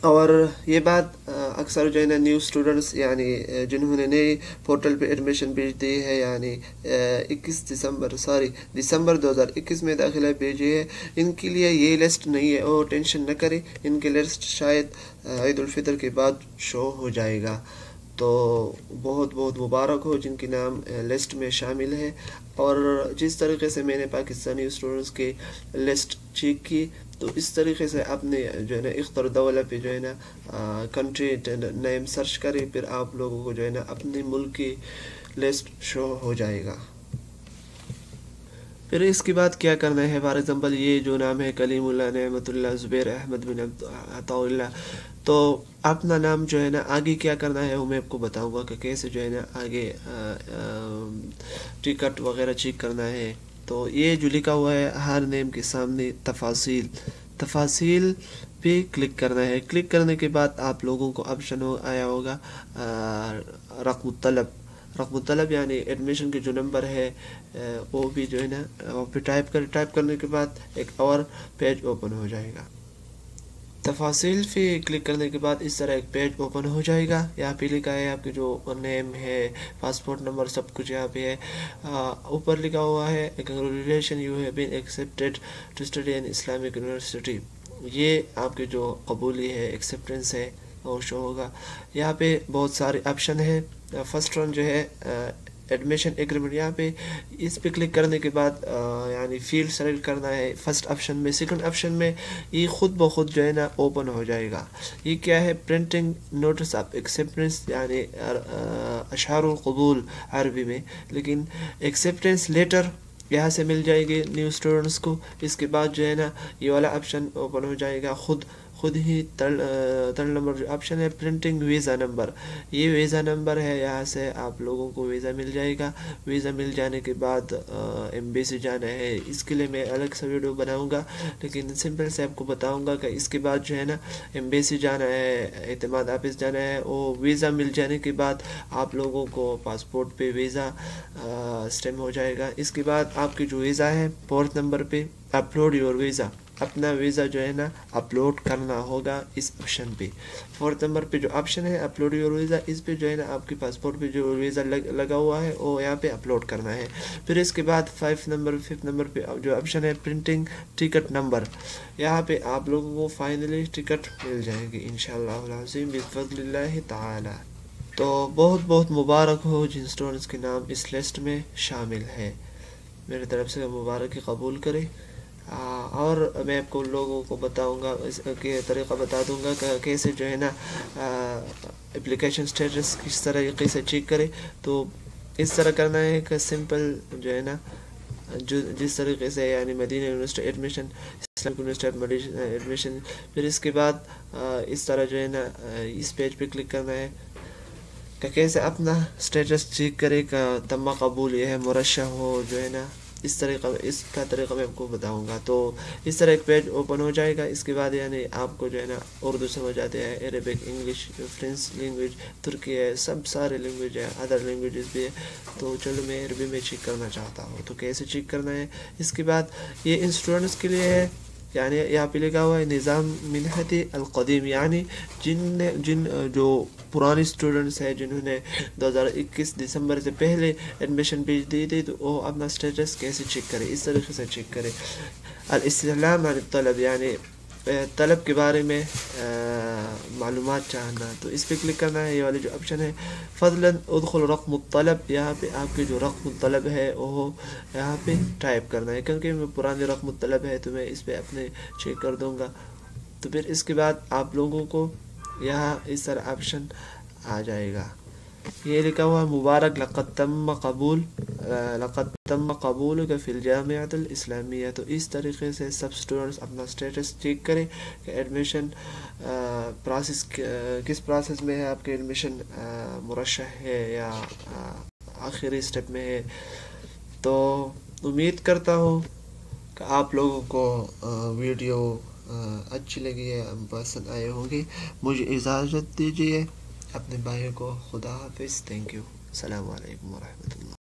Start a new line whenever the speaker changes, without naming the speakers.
اور یہ بات اکثر جو ہے نا نیو اسٹوڈنٹس یعنی جنہوں نے نئی پورٹل پہ ایڈمیشن بھیج دی ہے، یعنی 21 دسمبر 2021 میں داخلہ بھیجی ہے، ان کے لیے یہ لسٹ نہیں ہے، وہ ٹینشن نہ کریں، ان کی لسٹ شاید عید الفطر کے بعد شو ہو جائے گا۔ تو بہت بہت مبارک ہو جن کے نام لسٹ میں شامل ہے۔ اور جس طریقے سے میں نے پاکستانی اسٹوڈنٹس کی لسٹ چیک کی، تو اس طریقے سے اپنے جو ہے نا اختر دولہ پہ جو ہے نا کنٹری نیم سرچ کریں، پھر آپ لوگوں کو جو ہے نا اپنے ملک کی لسٹ شو ہو جائے گا۔ پھر اس کے بعد کیا کرنا ہے، فار ایگزامپل یہ جو نام ہے کلیم اللہ، نعمت اللہ، زبیر احمد بن عطاء اللہ، تو اپنا نام جو ہے نا آگے کیا کرنا ہے وہ میں آپ کو بتاؤں گا کہ کیسے جو ہے نا آگے ٹکٹ وغیرہ چیک کرنا ہے۔ تو یہ جو لکھا ہوا ہے ہر نیم کے سامنے تفاصیل پہ کلک کرنا ہے۔ کلک کرنے کے بعد آپ لوگوں کو آپشن آیا ہوگا رقم الطلب یعنی ایڈمیشن کے جو نمبر ہے وہ بھی جو ہے نا پہ ٹائپ کرنے کے بعد ایک اور پیج اوپن ہو جائے گا۔ تفاصیل پہ کلک کرنے کے بعد اس طرح ایک پیج اوپن ہو جائے گا۔ یہاں پہ لکھا ہے آپ کے جو نیم ہے، پاسپورٹ نمبر، سب کچھ یہاں پہ ہے۔ اوپر لکھا ہوا ہے congratulation you have been accepted to study in Islamic university, یہ آپ کے جو قبولی ہے، ایکسیپٹنس ہے، وہ شو ہوگا۔ یہاں پہ بہت سارے آپشن ہیں۔ فرسٹ ون جو ہے ایڈمیشن ایگریمنٹ، یہاں پہ اس پہ کلک کرنے کے بعد یعنی فیلڈ سلیکٹ کرنا ہے فرسٹ آپشن میں۔ سیکنڈ آپشن میں یہ خود بخود جو ہے نا اوپن ہو جائے گا۔ یہ کیا ہے، پرنٹنگ نوٹس آف ایکسیپٹنس یعنی اشعار القبول عربی میں، لیکن ایکسیپٹنس لیٹر یہاں سے مل جائے گی نیو اسٹوڈنٹس کو۔ اس کے بعد جو ہے نا یہ والا آپشن اوپن ہو جائے گا خود ہی۔ تھرڈ نمبر جو آپشن ہے پرنٹنگ ویزا نمبر، یہ ویزا نمبر ہے، یہاں سے آپ لوگوں کو ویزا مل جائے گا۔ ویزا مل جانے کے بعد ایمبیسی جانا ہے، اس کے لیے میں الگ سے ویڈیو بناؤں گا، لیکن سمپل سے آپ کو بتاؤں گا کہ اس کے بعد جو ہے نا ایمبیسی جانا ہے، اعتماد آفس جانا ہے۔ وہ ویزا مل جانے کے بعد آپ لوگوں کو پاسپورٹ پہ ویزا اسٹیمپ ہو جائے گا۔ اس کے بعد آپ کی جو ویزا ہے، فورتھ نمبر پہ اپلوڈ یور ویزا، اپنا ویزا جو ہے نا اپلوڈ کرنا ہوگا اس آپشن پہ۔ فورتھ نمبر پہ جو آپشن ہے اپلوڈ یور ویزا، اس پہ جو ہے نا آپ کے پاسپورٹ پہ جو ویزا لگا ہوا ہے وہ یہاں پہ اپلوڈ کرنا ہے۔ پھر اس کے بعد ففتھ نمبر پہ جو آپشن ہے پرنٹنگ ٹکٹ نمبر، یہاں پہ آپ لوگوں کو فائنلی ٹکٹ مل جائے گی انشاءاللہ العظیم بفضل اللہ تعالی۔ تو بہت بہت مبارک ہو جن اسٹوڈنٹس کے نام اس لسٹ میں شامل ہے، میری طرف سے مبارک قبول کرے۔ اور میں آپ کو لوگوں کو بتاؤں گا، اس کے طریقہ بتا دوں گا کہ کیسے جو ہے نا اپلیکیشن سٹیٹس کس طریقے سے چیک کرے۔ تو اس طرح کرنا ہے کہ سمپل جو ہے نا جس طریقے سے یعنی Madinah university admission, Islamic university admission, پھر اس کے بعد اس طرح جو ہے نا اس پیج پہ کلک کرنا ہے کہ کیسے اپنا سٹیٹس چیک کرے کہ تمہ قبول یہ ہے، مرشح ہو جو ہے نا، اس کا طریقہ میں آپ کو بتاؤں گا۔ تو اس طرح ایک پیج اوپن ہو جائے گا۔ اس کے بعد یعنی آپ کو جو ہے نا اردو سمجھ آتے ہیں، عربک، انگلش، فرینچ لینگویج، ترکی ہے، سب سارے لینگویج ہے، ادر لینگویجز بھی ہے۔ تو چلو میں عربی میں چیک کرنا چاہتا ہوں، تو کیسے چیک کرنا ہے۔ اس کے بعد یہ ان اسٹوڈنٹس کے لیے ہے، یعنی یہاں پہ لکھا ہوا ہے نظام منحتی القدیم، یعنی جن جو پرانے اسٹوڈنٹس ہیں جنہوں نے 2021 دسمبر سے پہلے ایڈمیشن بھیج دی تھی، تو وہ اپنا سٹیٹس کیسے چیک کرے، اس طریقے سے چیک کرے۔ الاستعلام عن الطلب یعنی طلب کے بارے میں معلومات چاہنا، تو اس پہ کلک کرنا ہے۔ یہ والی جو آپشن ہے فضلاً ادخل رقم الطلب، یہاں پہ آپ کے جو رقم الطلب ہے وہ یہاں پہ ٹائپ کرنا ہے، کیونکہ میں پرانے رقم الطلب ہے تو میں اس پہ اپنے چیک کر دوں گا۔ تو پھر اس کے بعد آپ لوگوں کو یہاں اس طرح آپشن آ جائے گا، یہ لکھا ہوا مبارک لقد تم قبولک فی الجامعۃ الاسلامیہ۔ تو اس طریقے سے سب اسٹوڈنٹس اپنا سٹیٹس چیک کریں کہ ایڈمیشن پروسیس کس پروسیس میں ہے، آپ کے ایڈمیشن مرشح ہے یا آخری سٹیپ میں ہے۔ تو امید کرتا ہوں کہ آپ لوگوں کو ویڈیو اچھی لگی ہے، پسند آئے ہوں گی۔ مجھے اجازت دیجیے، اپنے بھائی کو خدا حافظ، تھینک یو، السلام علیکم ورحمۃ اللہ۔